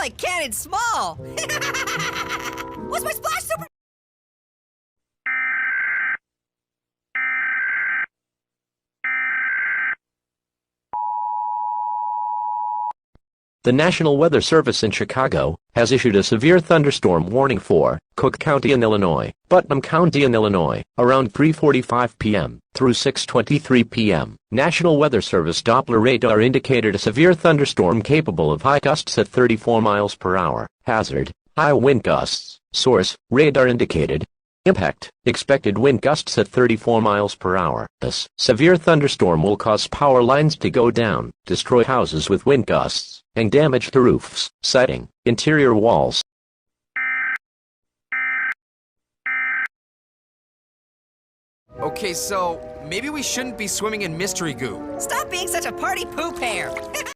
like Cannon Small! What's my splash super? The National Weather Service in Chicago has issued a severe thunderstorm warning for Cook County in Illinois, Putnam County in Illinois, around 3:45 p.m. through 6:23 p.m. National Weather Service Doppler radar indicated a severe thunderstorm capable of high gusts at 34 miles per hour. Hazard: high wind gusts. Source: radar indicated. Impact: expected wind gusts at 34 miles per hour. This severe thunderstorm will cause power lines to go down, destroy houses with wind gusts, and damage the roofs, siding, interior walls. Okay, so maybe we shouldn't be swimming in mystery goo. Stop being such a party poop hair!